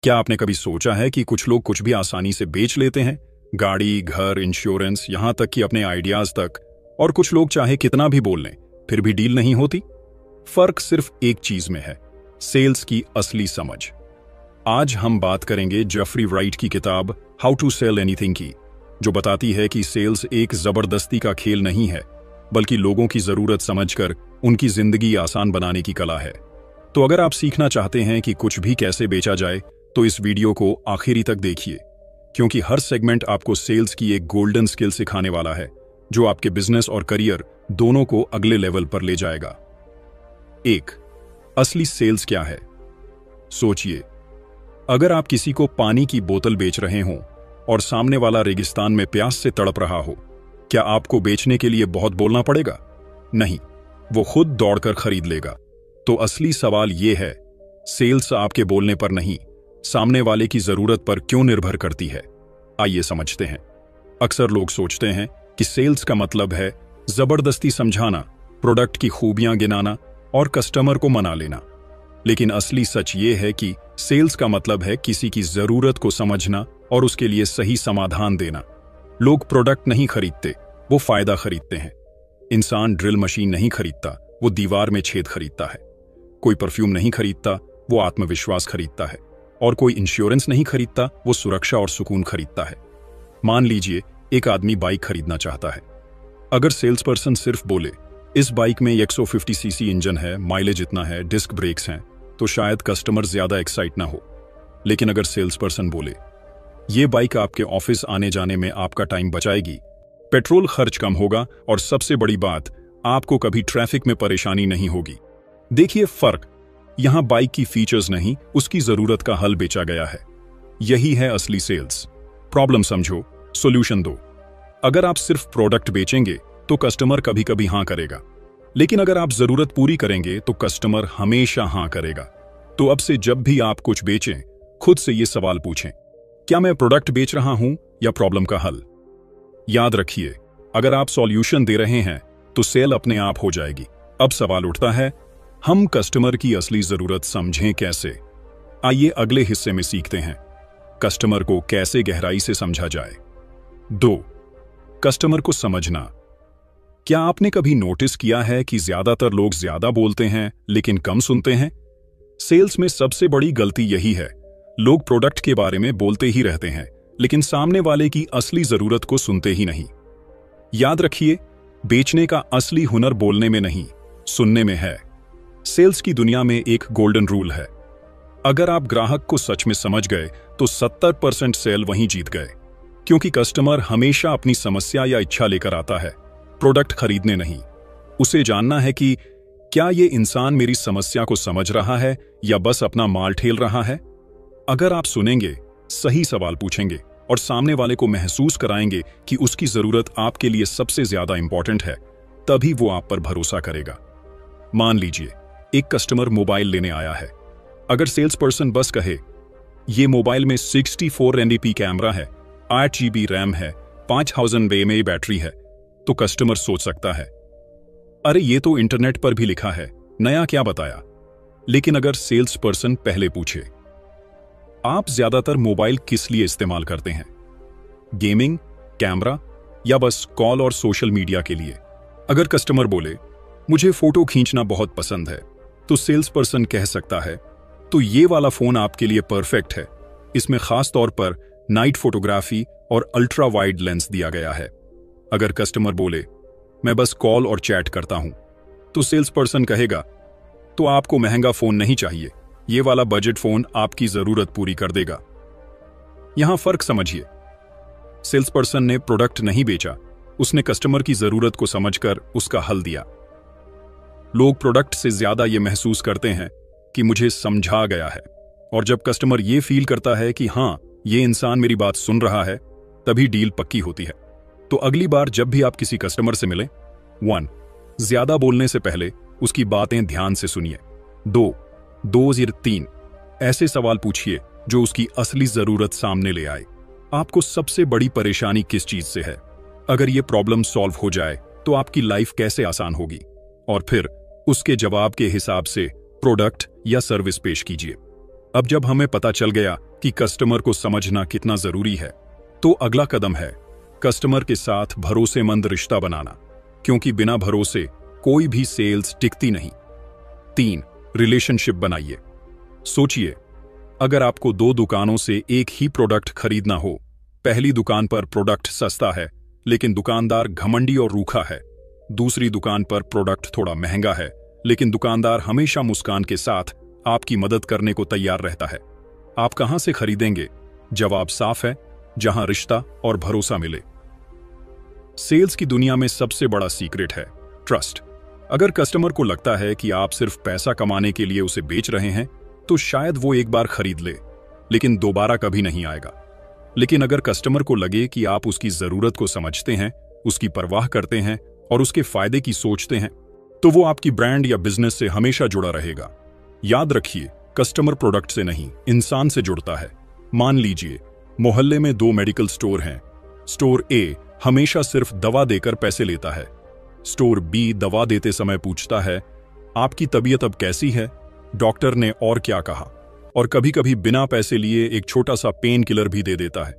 क्या आपने कभी सोचा है कि कुछ लोग कुछ भी आसानी से बेच लेते हैं? गाड़ी, घर, इंश्योरेंस, यहां तक कि अपने आइडियाज तक। और कुछ लोग चाहे कितना भी बोल लें, फिर भी डील नहीं होती। फर्क सिर्फ एक चीज में है, सेल्स की असली समझ। आज हम बात करेंगे जेफरी राइट की किताब हाउ टू सेल एनीथिंग की, जो बताती है कि सेल्स एक जबरदस्ती का खेल नहीं है, बल्कि लोगों की जरूरत समझकर उनकी जिंदगी आसान बनाने की कला है। तो अगर आप सीखना चाहते हैं कि कुछ भी कैसे बेचा जाए, तो इस वीडियो को आखिरी तक देखिए, क्योंकि हर सेगमेंट आपको सेल्स की एक गोल्डन स्किल सिखाने वाला है, जो आपके बिजनेस और करियर दोनों को अगले लेवल पर ले जाएगा। 1. असली सेल्स क्या है? सोचिए, अगर आप किसी को पानी की बोतल बेच रहे हों और सामने वाला रेगिस्तान में प्यास से तड़प रहा हो, क्या आपको बेचने के लिए बहुत बोलना पड़ेगा? नहीं, वो खुद दौड़कर खरीद लेगा। तो असली सवाल यह है, सेल्स आपके बोलने पर नहीं, सामने वाले की जरूरत पर क्यों निर्भर करती है। आइए समझते हैं। अक्सर लोग सोचते हैं कि सेल्स का मतलब है जबरदस्ती समझाना, प्रोडक्ट की खूबियां गिनाना और कस्टमर को मना लेना। लेकिन असली सच ये है कि सेल्स का मतलब है किसी की जरूरत को समझना और उसके लिए सही समाधान देना। लोग प्रोडक्ट नहीं खरीदते, वो फायदा खरीदते हैं। इंसान ड्रिल मशीन नहीं खरीदता, वो दीवार में छेद खरीदता है। कोई परफ्यूम नहीं खरीदता, वो आत्मविश्वास खरीदता है। और कोई इंश्योरेंस नहीं खरीदता, वो सुरक्षा और सुकून खरीदता है। मान लीजिए एक आदमी बाइक खरीदना चाहता है। अगर सेल्स पर्सन सिर्फ बोले, इस बाइक में 150 सीसी इंजन है, माइलेज इतना है, डिस्क ब्रेक्स हैं, तो शायद कस्टमर ज्यादा एक्साइट ना हो। लेकिन अगर सेल्स पर्सन बोले, ये बाइक आपके ऑफिस आने जाने में आपका टाइम बचाएगी, पेट्रोल खर्च कम होगा और सबसे बड़ी बात, आपको कभी ट्रैफिक में परेशानी नहीं होगी। देखिए फर्क, यहां बाइक की फीचर्स नहीं, उसकी जरूरत का हल बेचा गया है। यही है असली सेल्स। प्रॉब्लम समझो, सॉल्यूशन दो। अगर आप सिर्फ प्रोडक्ट बेचेंगे तो कस्टमर कभी कभी हां करेगा, लेकिन अगर आप जरूरत पूरी करेंगे तो कस्टमर हमेशा हां करेगा। तो अब से जब भी आप कुछ बेचें, खुद से यह सवाल पूछें, क्या मैं प्रोडक्ट बेच रहा हूं या प्रॉब्लम का हल? याद रखिए, अगर आप सॉल्यूशन दे रहे हैं तो सेल अपने आप हो जाएगी। अब सवाल उठता है, हम कस्टमर की असली जरूरत समझें कैसे? आइए अगले हिस्से में सीखते हैं, कस्टमर को कैसे गहराई से समझा जाए। 2. कस्टमर को समझना। क्या आपने कभी नोटिस किया है कि ज्यादातर लोग ज्यादा बोलते हैं लेकिन कम सुनते हैं? सेल्स में सबसे बड़ी गलती यही है। लोग प्रोडक्ट के बारे में बोलते ही रहते हैं, लेकिन सामने वाले की असली जरूरत को सुनते ही नहीं। याद रखिए, बेचने का असली हुनर बोलने में नहीं, सुनने में है। सेल्स की दुनिया में एक गोल्डन रूल है, अगर आप ग्राहक को सच में समझ गए तो 70% सेल वहीं जीत गए। क्योंकि कस्टमर हमेशा अपनी समस्या या इच्छा लेकर आता है, प्रोडक्ट खरीदने नहीं। उसे जानना है कि क्या ये इंसान मेरी समस्या को समझ रहा है या बस अपना माल ठेल रहा है। अगर आप सुनेंगे, सही सवाल पूछेंगे और सामने वाले को महसूस कराएंगे कि उसकी जरूरत आपके लिए सबसे ज्यादा इंपॉर्टेंट है, तभी वो आप पर भरोसा करेगा। मान लीजिए एक कस्टमर मोबाइल लेने आया है। अगर सेल्स पर्सन बस कहे, ये मोबाइल में 64 NDP कैमरा है, 8 GB रैम है, 5000 mAh बैटरी है, तो कस्टमर सोच सकता है, अरे ये तो इंटरनेट पर भी लिखा है, नया क्या बताया। लेकिन अगर सेल्स पर्सन पहले पूछे, आप ज्यादातर मोबाइल किस लिए इस्तेमाल करते हैं? गेमिंग, कैमरा या बस कॉल और सोशल मीडिया के लिए? अगर कस्टमर बोले, मुझे फोटो खींचना बहुत पसंद है, तो सेल्स पर्सन कह सकता है, तो ये वाला फोन आपके लिए परफेक्ट है, इसमें खास तौर पर नाइट फोटोग्राफी और अल्ट्रा वाइड लेंस दिया गया है। अगर कस्टमर बोले, मैं बस कॉल और चैट करता हूं, तो सेल्स पर्सन कहेगा, तो आपको महंगा फोन नहीं चाहिए, ये वाला बजट फोन आपकी जरूरत पूरी कर देगा। यहां फर्क समझिए, सेल्स पर्सन ने प्रोडक्ट नहीं बेचा, उसने कस्टमर की जरूरत को समझकर उसका हल दिया। लोग प्रोडक्ट से ज्यादा ये महसूस करते हैं कि मुझे समझा गया है, और जब कस्टमर ये फील करता है कि हां, ये इंसान मेरी बात सुन रहा है, तभी डील पक्की होती है। तो अगली बार जब भी आप किसी कस्टमर से मिलें, 1. ज्यादा बोलने से पहले उसकी बातें ध्यान से सुनिए। 3. ऐसे सवाल पूछिए जो उसकी असली जरूरत सामने ले आए। आपको सबसे बड़ी परेशानी किस चीज से है? अगर ये प्रॉब्लम सॉल्व हो जाए तो आपकी लाइफ कैसे आसान होगी? और फिर उसके जवाब के हिसाब से प्रोडक्ट या सर्विस पेश कीजिए। अब जब हमें पता चल गया कि कस्टमर को समझना कितना जरूरी है, तो अगला कदम है कस्टमर के साथ भरोसेमंद रिश्ता बनाना, क्योंकि बिना भरोसे कोई भी सेल्स टिकती नहीं। 3. रिलेशनशिप बनाइए। सोचिए, अगर आपको 2 दुकानों से एक ही प्रोडक्ट खरीदना हो, पहली दुकान पर प्रोडक्ट सस्ता है लेकिन दुकानदार घमंडी और रूखा है, दूसरी दुकान पर प्रोडक्ट थोड़ा महंगा है लेकिन दुकानदार हमेशा मुस्कान के साथ आपकी मदद करने को तैयार रहता है, आप कहां से खरीदेंगे? जवाब साफ है, जहां रिश्ता और भरोसा मिले। सेल्स की दुनिया में सबसे बड़ा सीक्रेट है ट्रस्ट। अगर कस्टमर को लगता है कि आप सिर्फ पैसा कमाने के लिए उसे बेच रहे हैं, तो शायद वो एक बार खरीद ले, लेकिन दोबारा कभी नहीं आएगा। लेकिन अगर कस्टमर को लगे कि आप उसकी जरूरत को समझते हैं, उसकी परवाह करते हैं और उसके फायदे की सोचते हैं, तो वो आपकी ब्रांड या बिजनेस से हमेशा जुड़ा रहेगा। याद रखिए, कस्टमर प्रोडक्ट से नहीं, इंसान से जुड़ता है। मान लीजिए, मोहल्ले में 2 मेडिकल स्टोर हैं। स्टोर ए हमेशा सिर्फ दवा देकर पैसे लेता है। स्टोर बी दवा देते समय पूछता है, आपकी तबीयत अब कैसी है? डॉक्टर ने और क्या कहा? और कभी कभी बिना पैसे लिए एक छोटा सा पेन किलर भी दे देता है।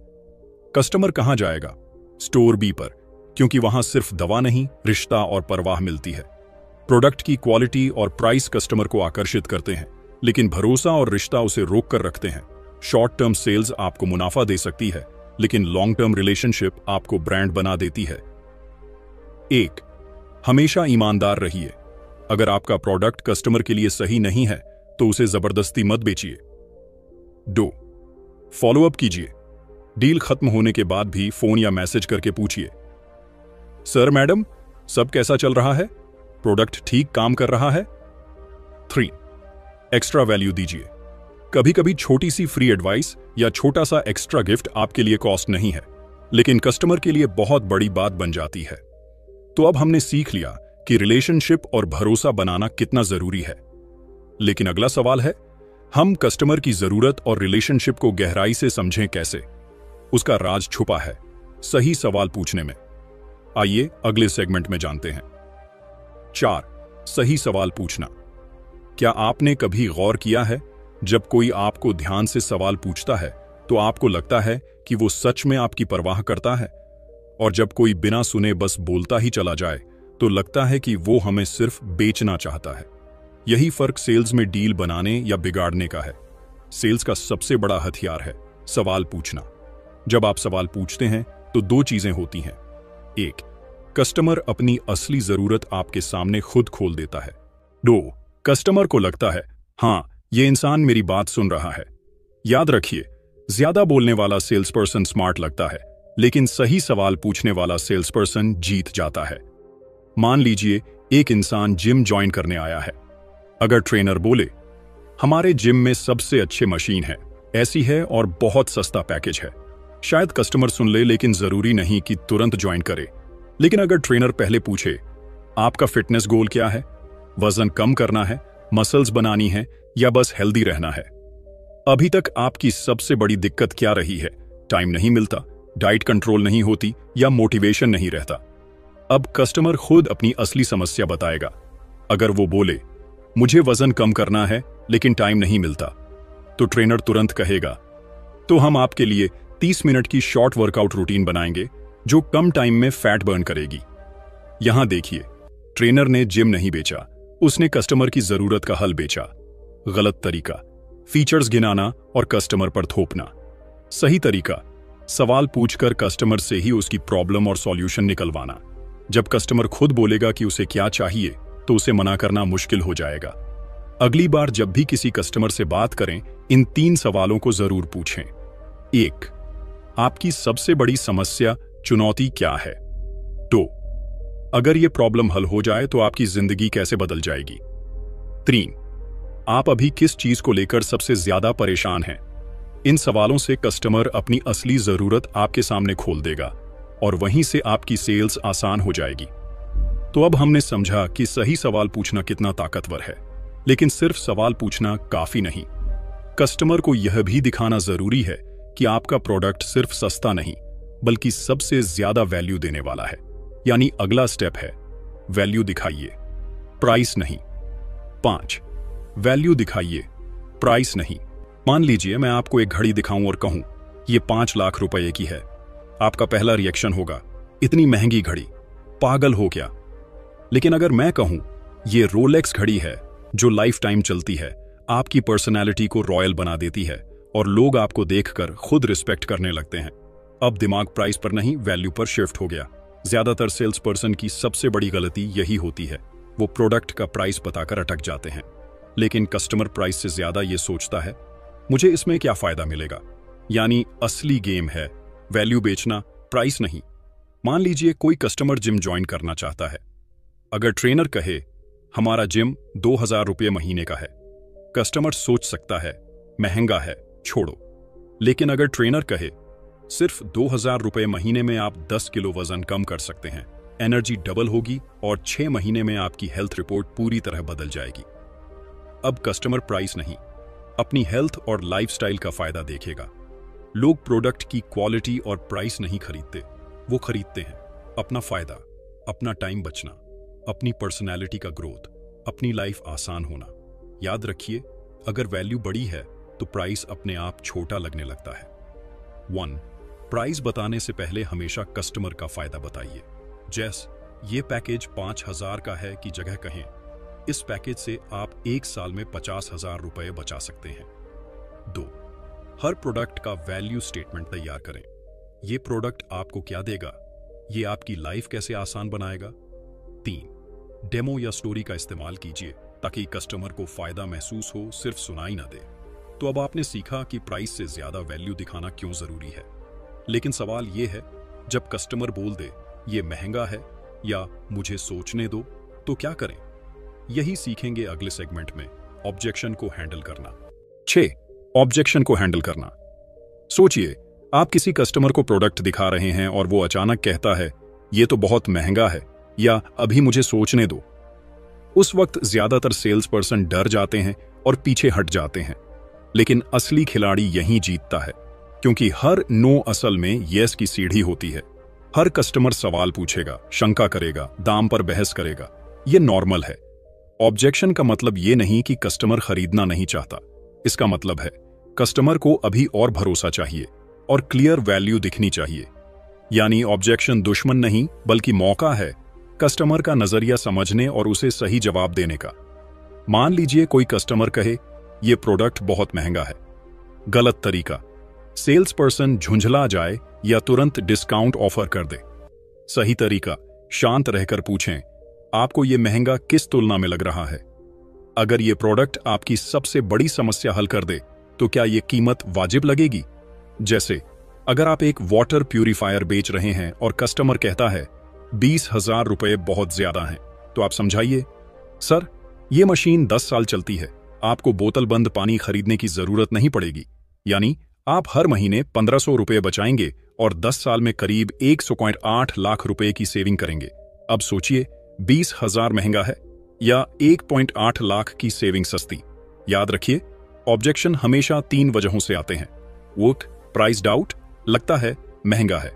कस्टमर कहां जाएगा? स्टोर बी पर, क्योंकि वहां सिर्फ दवा नहीं, रिश्ता और परवाह मिलती है। प्रोडक्ट की क्वालिटी और प्राइस कस्टमर को आकर्षित करते हैं, लेकिन भरोसा और रिश्ता उसे रोक कर रखते हैं। शॉर्ट टर्म सेल्स आपको मुनाफा दे सकती है, लेकिन लॉन्ग टर्म रिलेशनशिप आपको ब्रांड बना देती है। 1. हमेशा ईमानदार रहिए। अगर आपका प्रोडक्ट कस्टमर के लिए सही नहीं है, तो उसे जबरदस्ती मत बेचिए। 2. फॉलोअप कीजिए। डील खत्म होने के बाद भी फोन या मैसेज करके पूछिए, सर मैडम, सब कैसा चल रहा है? प्रोडक्ट ठीक काम कर रहा है? 3. एक्स्ट्रा वैल्यू दीजिए। कभी कभी छोटी सी फ्री एडवाइस या छोटा सा एक्स्ट्रा गिफ्ट आपके लिए कॉस्ट नहीं है, लेकिन कस्टमर के लिए बहुत बड़ी बात बन जाती है। तो अब हमने सीख लिया कि रिलेशनशिप और भरोसा बनाना कितना जरूरी है। लेकिन अगला सवाल है, हम कस्टमर की जरूरत और रिलेशनशिप को गहराई से समझें कैसे? उसका राज छुपा है सही सवाल पूछने में। आइए अगले सेगमेंट में जानते हैं। 4. सही सवाल पूछना। क्या आपने कभी गौर किया है, जब कोई आपको ध्यान से सवाल पूछता है तो आपको लगता है कि वो सच में आपकी परवाह करता है, और जब कोई बिना सुने बस बोलता ही चला जाए तो लगता है कि वो हमें सिर्फ बेचना चाहता है। यही फर्क सेल्स में डील बनाने या बिगाड़ने का है। सेल्स का सबसे बड़ा हथियार है सवाल पूछना। जब आप सवाल पूछते हैं तो 2 चीजें होती हैं। 1. कस्टमर अपनी असली जरूरत आपके सामने खुद खोल देता है। 2. कस्टमर को लगता है, हां, ये इंसान मेरी बात सुन रहा है। याद रखिए, ज्यादा बोलने वाला सेल्स पर्सन स्मार्ट लगता है, लेकिन सही सवाल पूछने वाला सेल्स पर्सन जीत जाता है। मान लीजिए एक इंसान जिम ज्वाइन करने आया है। अगर ट्रेनर बोले, हमारे जिम में सबसे अच्छे मशीन है, ऐसी है और बहुत सस्ता पैकेज है, शायद कस्टमर सुन ले, लेकिन जरूरी नहीं कि तुरंत ज्वाइन करे। लेकिन अगर ट्रेनर पहले पूछे, आपका फिटनेस गोल क्या है? वजन कम करना है, मसल्स बनानी है या बस हेल्दी रहना है? अभी तक आपकी सबसे बड़ी दिक्कत क्या रही है? टाइम नहीं मिलता, डाइट कंट्रोल नहीं होती या मोटिवेशन नहीं रहता। अब कस्टमर खुद अपनी असली समस्या बताएगा। अगर वो बोले, मुझे वजन कम करना है लेकिन टाइम नहीं मिलता, तो ट्रेनर तुरंत कहेगा, तो हम आपके लिए 30 मिनट की शॉर्ट वर्कआउट रूटीन बनाएंगे जो कम टाइम में फैट बर्न करेगी। यहां देखिए, ट्रेनर ने जिम नहीं बेचा, उसने कस्टमर की जरूरत का हल बेचा। गलत तरीका, फीचर्स गिनाना और कस्टमर पर थोपना। सही तरीका, सवाल पूछकर कस्टमर से ही उसकी प्रॉब्लम और सॉल्यूशन निकलवाना। जब कस्टमर खुद बोलेगा कि उसे क्या चाहिए, तो उसे मना करना मुश्किल हो जाएगा। अगली बार जब भी किसी कस्टमर से बात करें, इन 3 सवालों को जरूर पूछें। 1. आपकी सबसे बड़ी समस्या, चुनौती क्या है? 2. अगर यह प्रॉब्लम हल हो जाए तो आपकी जिंदगी कैसे बदल जाएगी? 3. आप अभी किस चीज को लेकर सबसे ज्यादा परेशान हैं? इन सवालों से कस्टमर अपनी असली जरूरत आपके सामने खोल देगा और वहीं से आपकी सेल्स आसान हो जाएगी। तो अब हमने समझा कि सही सवाल पूछना कितना ताकतवर है, लेकिन सिर्फ सवाल पूछना काफी नहीं। कस्टमर को यह भी दिखाना जरूरी है कि आपका प्रोडक्ट सिर्फ सस्ता नहीं, बल्कि सबसे ज्यादा वैल्यू देने वाला है। यानी अगला स्टेप है, वैल्यू दिखाइए, प्राइस नहीं। 5. वैल्यू दिखाइए, प्राइस नहीं। मान लीजिए मैं आपको एक घड़ी दिखाऊं और कहूं ये 5 लाख रुपए की है। आपका पहला रिएक्शन होगा, इतनी महंगी घड़ी, पागल हो क्या। लेकिन अगर मैं कहूं ये रोलेक्स घड़ी है जो लाइफ टाइम चलती है, आपकी पर्सनैलिटी को रॉयल बना देती है और लोग आपको देखकर खुद रिस्पेक्ट करने लगते हैं। अब दिमाग प्राइस पर नहीं, वैल्यू पर शिफ्ट हो गया। ज्यादातर सेल्स पर्सन की सबसे बड़ी गलती यही होती है, वो प्रोडक्ट का प्राइस बताकर अटक जाते हैं। लेकिन कस्टमर प्राइस से ज्यादा ये सोचता है मुझे इसमें क्या फायदा मिलेगा। यानी असली गेम है वैल्यू बेचना, प्राइस नहीं। मान लीजिए कोई कस्टमर जिम ज्वाइन करना चाहता है। अगर ट्रेनर कहे हमारा जिम 2000 रुपये महीने का है, कस्टमर सोच सकता है महंगा है, छोड़ो। लेकिन अगर ट्रेनर कहे सिर्फ 2000 रुपये महीने में आप 10 किलो वजन कम कर सकते हैं, एनर्जी डबल होगी और 6 महीने में आपकी हेल्थ रिपोर्ट पूरी तरह बदल जाएगी। अब कस्टमर प्राइस नहीं, अपनी हेल्थ और लाइफस्टाइल का फायदा देखेगा। लोग प्रोडक्ट की क्वालिटी और प्राइस नहीं खरीदते, वो खरीदते हैं अपना फायदा, अपना टाइम बचना, अपनी पर्सनैलिटी का ग्रोथ, अपनी लाइफ आसान होना। याद रखिए, अगर वैल्यू बड़ी है तो प्राइस अपने आप छोटा लगने लगता है। 1. प्राइस बताने से पहले हमेशा कस्टमर का फायदा बताइए। जैसे ये पैकेज 5000 का है की जगह कहें इस पैकेज से आप 1 साल में 50,000 रुपए बचा सकते हैं। 2. हर प्रोडक्ट का वैल्यू स्टेटमेंट तैयार करें। ये प्रोडक्ट आपको क्या देगा, ये आपकी लाइफ कैसे आसान बनाएगा। 3. डेमो या स्टोरी का इस्तेमाल कीजिए ताकि कस्टमर को फायदा महसूस हो, सिर्फ सुनाई ना दे। तो अब आपने सीखा कि प्राइस से ज्यादा वैल्यू दिखाना क्यों जरूरी है। लेकिन सवाल यह है, जब कस्टमर बोल दे ये महंगा है या मुझे सोचने दो, तो क्या करें। यही सीखेंगे अगले सेगमेंट में, ऑब्जेक्शन को हैंडल करना। 6. ऑब्जेक्शन को हैंडल करना। सोचिए, आप किसी कस्टमर को प्रोडक्ट दिखा रहे हैं और वो अचानक कहता है ये तो बहुत महंगा है या अभी मुझे सोचने दो। उस वक्त ज्यादातर सेल्स पर्सन डर जाते हैं और पीछे हट जाते हैं। लेकिन असली खिलाड़ी यहीं जीतता है, क्योंकि हर नो असल में यस की सीढ़ी होती है। हर कस्टमर सवाल पूछेगा, शंका करेगा, दाम पर बहस करेगा, ये नॉर्मल है। ऑब्जेक्शन का मतलब ये नहीं कि कस्टमर खरीदना नहीं चाहता, इसका मतलब है कस्टमर को अभी और भरोसा चाहिए और क्लियर वैल्यू दिखनी चाहिए। यानी ऑब्जेक्शन दुश्मन नहीं बल्कि मौका है कस्टमर का नजरिया समझने और उसे सही जवाब देने का। मान लीजिए कोई कस्टमर कहे ये प्रोडक्ट बहुत महंगा है। गलत तरीका, सेल्स पर्सन झुंझला जाए या तुरंत डिस्काउंट ऑफर कर दे। सही तरीका, शांत रहकर पूछें आपको ये महंगा किस तुलना में लग रहा है। अगर ये प्रोडक्ट आपकी सबसे बड़ी समस्या हल कर दे तो क्या ये कीमत वाजिब लगेगी। जैसे अगर आप एक वाटर प्यूरिफायर बेच रहे हैं और कस्टमर कहता है 20,000 रुपए बहुत ज्यादा हैं, तो आप समझाइए सर ये मशीन 10 साल चलती है, आपको बोतल बंद पानी खरीदने की जरूरत नहीं पड़ेगी। यानी आप हर महीने 1500 रुपए बचाएंगे और 10 साल में करीब 100.8 लाख रुपए की सेविंग करेंगे। अब सोचिए 20,000 महंगा है या 1.8 लाख की सेविंग सस्ती। याद रखिए, ऑब्जेक्शन हमेशा 3 वजहों से आते हैं। 1. प्राइस डाउट, लगता है महंगा है।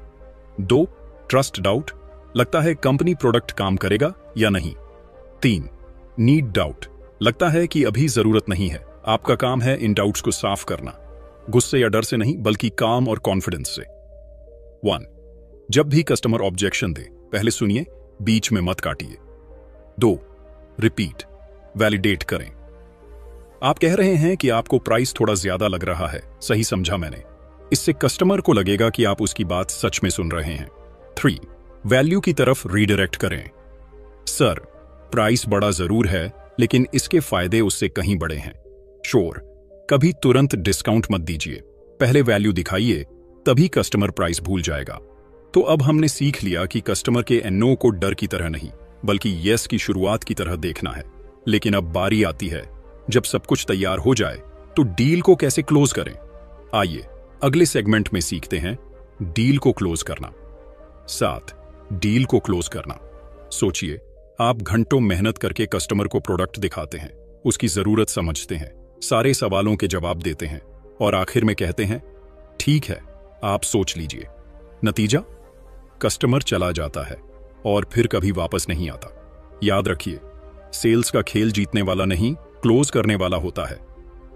2. ट्रस्ट डाउट, लगता है कंपनी प्रोडक्ट काम करेगा या नहीं। 3. नीड डाउट, लगता है कि अभी जरूरत नहीं है। आपका काम है इन डाउट्स को साफ करना, गुस्से या डर से नहीं बल्कि काम और कॉन्फिडेंस से। 1. जब भी कस्टमर ऑब्जेक्शन दे पहले सुनिए, बीच में मत काटिए। 2. रिपीट, वैलिडेट करें। आप कह रहे हैं कि आपको प्राइस थोड़ा ज्यादा लग रहा है, सही समझा मैंने। इससे कस्टमर को लगेगा कि आप उसकी बात सच में सुन रहे हैं। 3. वैल्यू की तरफ रीडायरेक्ट करें। सर प्राइस बड़ा जरूर है लेकिन इसके फायदे उससे कहीं बड़े हैं। श्योर, कभी तुरंत डिस्काउंट मत दीजिए, पहले वैल्यू दिखाइए, तभी कस्टमर प्राइस भूल जाएगा। तो अब हमने सीख लिया कि कस्टमर के नो को डर की तरह नहीं बल्कि यस की शुरुआत की तरह देखना है। लेकिन अब बारी आती है, जब सब कुछ तैयार हो जाए तो डील को कैसे क्लोज करें। आइए अगले सेगमेंट में सीखते हैं डील को क्लोज करना। 7. डील को क्लोज करना। सोचिए, आप घंटों मेहनत करके कस्टमर को प्रोडक्ट दिखाते हैं, उसकी जरूरत समझते हैं, सारे सवालों के जवाब देते हैं और आखिर में कहते हैं ठीक है आप सोच लीजिए। नतीजा, कस्टमर चला जाता है और फिर कभी वापस नहीं आता। याद रखिए, सेल्स का खेल जीतने वाला नहीं क्लोज करने वाला होता है।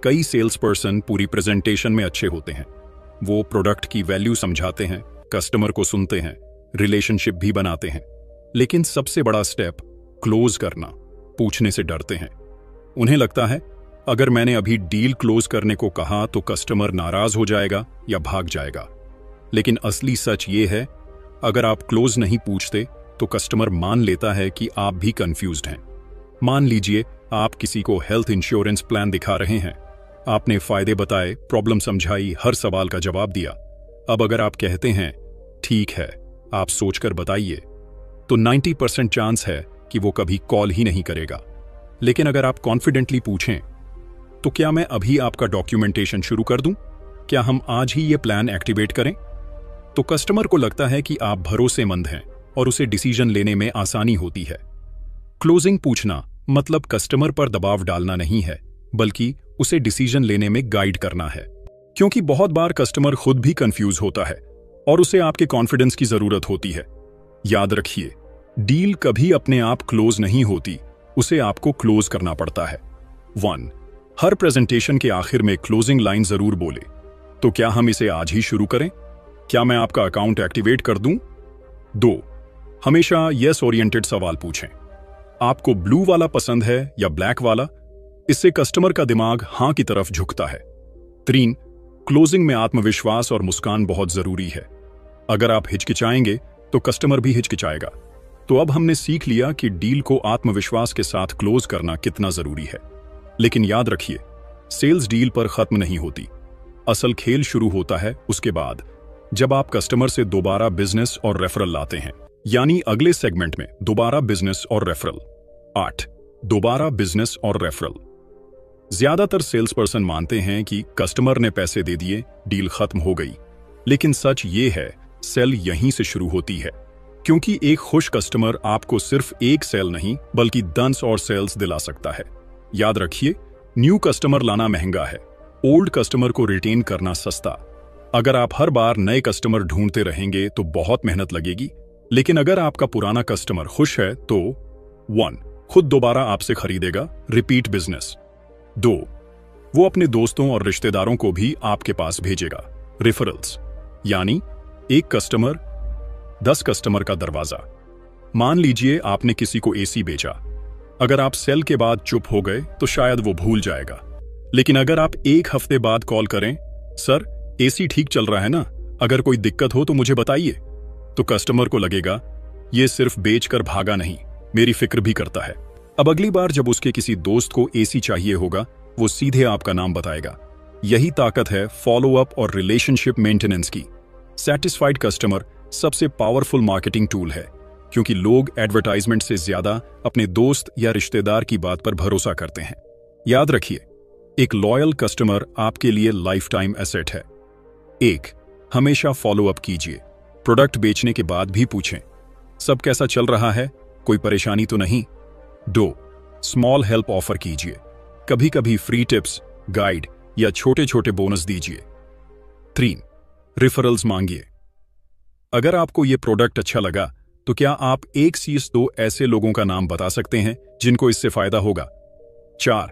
कई सेल्स पर्सन पूरी प्रेजेंटेशन में अच्छे होते हैं। वो प्रोडक्ट की वैल्यू समझाते हैं, कस्टमर को सुनते हैं, रिलेशनशिप भी बनाते हैं, लेकिन सबसे बड़ा स्टेप क्लोज करना, पूछने से डरते हैं। उन्हें लगता है अगर मैंने अभी डील क्लोज करने को कहा तो कस्टमर नाराज हो जाएगा या भाग जाएगा। लेकिन असली सच ये है, अगर आप क्लोज नहीं पूछते तो कस्टमर मान लेता है कि आप भी कंफ्यूज्ड हैं। मान लीजिए आप किसी को हेल्थ इंश्योरेंस प्लान दिखा रहे हैं। आपने फायदे बताए, प्रॉब्लम समझाई, हर सवाल का जवाब दिया। अब अगर आप कहते हैं ठीक है, आप सोचकर बताइए, तो 90% चांस है कि वो कभी कॉल ही नहीं करेगा। लेकिन अगर आप कॉन्फिडेंटली पूछें, तो क्या मैं अभी आपका डॉक्यूमेंटेशन शुरू कर दूं? क्या हम आज ही ये प्लान एक्टिवेट करें? तो कस्टमर को लगता है कि आप भरोसेमंद हैं और उसे डिसीजन लेने में आसानी होती है। क्लोजिंग पूछना मतलब कस्टमर पर दबाव डालना नहीं है, बल्कि उसे डिसीजन लेने में गाइड करना है। क्योंकि बहुत बार कस्टमर खुद भी कंफ्यूज होता है और उसे आपके कॉन्फिडेंस की जरूरत होती है। याद रखिए, डील कभी अपने आप क्लोज नहीं होती, उसे आपको क्लोज करना पड़ता है। 1. हर प्रेजेंटेशन के आखिर में क्लोजिंग लाइन जरूर बोले। तो क्या हम इसे आज ही शुरू करें? क्या मैं आपका अकाउंट एक्टिवेट कर दूं? 2. हमेशा यस ओरिएंटेड सवाल पूछें। आपको ब्लू वाला पसंद है या ब्लैक वाला? इससे कस्टमर का दिमाग हां की तरफ झुकता है। 3. क्लोजिंग में आत्मविश्वास और मुस्कान बहुत जरूरी है। अगर आप हिचकिचाएंगे तो कस्टमर भी हिचकिचाएगा। तो अब हमने सीख लिया कि डील को आत्मविश्वास के साथ क्लोज करना कितना जरूरी है। लेकिन याद रखिए, सेल्स डील पर खत्म नहीं होती। असल खेल शुरू होता है उसके बाद, जब आप कस्टमर से दोबारा बिजनेस और रेफरल लाते हैं। यानी अगले सेगमेंट में दोबारा बिजनेस और रेफरल। 8. दोबारा बिजनेस और रेफरल। ज्यादातर सेल्स पर्सन मानते हैं कि कस्टमर ने पैसे दे दिए, डील खत्म हो गई। लेकिन सच ये है, सेल यहीं से शुरू होती है। क्योंकि एक खुश कस्टमर आपको सिर्फ एक सेल नहीं बल्कि 10 और सेल्स दिला सकता है। याद रखिए, न्यू कस्टमर लाना महंगा है, ओल्ड कस्टमर को रिटेन करना सस्ता। अगर आप हर बार नए कस्टमर ढूंढते रहेंगे तो बहुत मेहनत लगेगी। लेकिन अगर आपका पुराना कस्टमर खुश है तो 1. खुद दोबारा आपसे खरीदेगा, रिपीट बिजनेस। 2. वो अपने दोस्तों और रिश्तेदारों को भी आपके पास भेजेगा, रेफरल्स। यानी एक कस्टमर 10 कस्टमर का दरवाजा। मान लीजिए आपने किसी को एसी बेचा। अगर आप सेल के बाद चुप हो गए तो शायद वो भूल जाएगा। लेकिन अगर आप एक हफ्ते बाद कॉल करें, सर एसी ठीक चल रहा है ना, अगर कोई दिक्कत हो तो मुझे बताइए, तो कस्टमर को लगेगा ये सिर्फ बेचकर भागा नहीं, मेरी फिक्र भी करता है। अब अगली बार जब उसके किसी दोस्त को एसी चाहिए होगा, वो सीधे आपका नाम बताएगा। यही ताकत है फॉलो अप और रिलेशनशिप मेंटेनेंस की। सैटिस्फाइड कस्टमर सबसे पावरफुल मार्केटिंग टूल है, क्योंकि लोग एडवर्टाइजमेंट से ज्यादा अपने दोस्त या रिश्तेदार की बात पर भरोसा करते हैं। याद रखिए, एक लॉयल कस्टमर आपके लिए लाइफ टाइम एसेट है। 1. हमेशा फॉलो अप कीजिए। प्रोडक्ट बेचने के बाद भी पूछें, सब कैसा चल रहा है, कोई परेशानी तो नहीं? 2. स्मॉल हेल्प ऑफर कीजिए। कभी कभी फ्री टिप्स, गाइड या छोटे छोटे बोनस दीजिए। 3. रेफरल्स मांगिए। अगर आपको यह प्रोडक्ट अच्छा लगा तो क्या आप एक से 2 ऐसे लोगों का नाम बता सकते हैं जिनको इससे फायदा होगा? 4.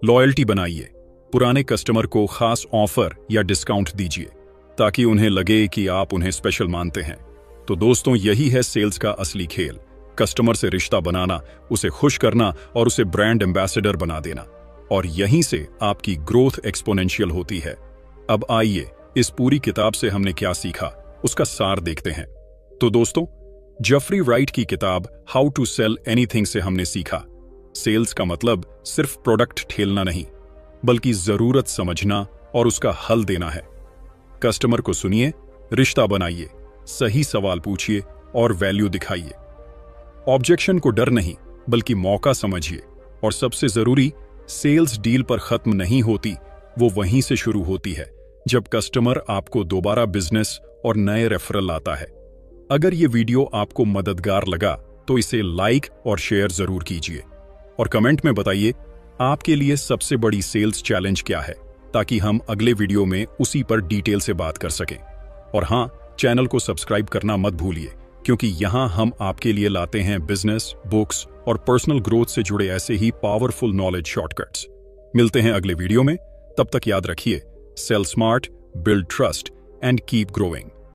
लॉयल्टी बनाइए। पुराने कस्टमर को खास ऑफर या डिस्काउंट दीजिए ताकि उन्हें लगे कि आप उन्हें स्पेशल मानते हैं। तो दोस्तों, यही है सेल्स का असली खेल। कस्टमर से रिश्ता बनाना, उसे खुश करना और उसे ब्रांड एम्बेसडर बना देना। और यहीं से आपकी ग्रोथ एक्सपोनेंशियल होती है। अब आइए, इस पूरी किताब से हमने क्या सीखा उसका सार देखते हैं। तो दोस्तों, जेफरी राइट की किताब हाउ टू सेल एनीथिंग से हमने सीखा, सेल्स का मतलब सिर्फ प्रोडक्ट ठेलना नहीं, बल्कि जरूरत समझना और उसका हल देना है। कस्टमर को सुनिए, रिश्ता बनाइए, सही सवाल पूछिए और वैल्यू दिखाइए। ऑब्जेक्शन को डर नहीं बल्कि मौका समझिए। और सबसे जरूरी, सेल्स डील पर खत्म नहीं होती, वो वहीं से शुरू होती है जब कस्टमर आपको दोबारा बिजनेस और नए रेफरल लाता है। अगर ये वीडियो आपको मददगार लगा तो इसे लाइक और शेयर जरूर कीजिए और कमेंट में बताइए आपके लिए सबसे बड़ी सेल्स चैलेंज क्या है, ताकि हम अगले वीडियो में उसी पर डिटेल से बात कर सकें। और हाँ, चैनल को सब्सक्राइब करना मत भूलिए, क्योंकि यहाँ हम आपके लिए लाते हैं बिजनेस, बुक्स और पर्सनल ग्रोथ से जुड़े ऐसे ही पावरफुल नॉलेज शॉर्टकट्स। मिलते हैं अगले वीडियो में, तब तक याद रखिए, sell smart, build trust and keep growing.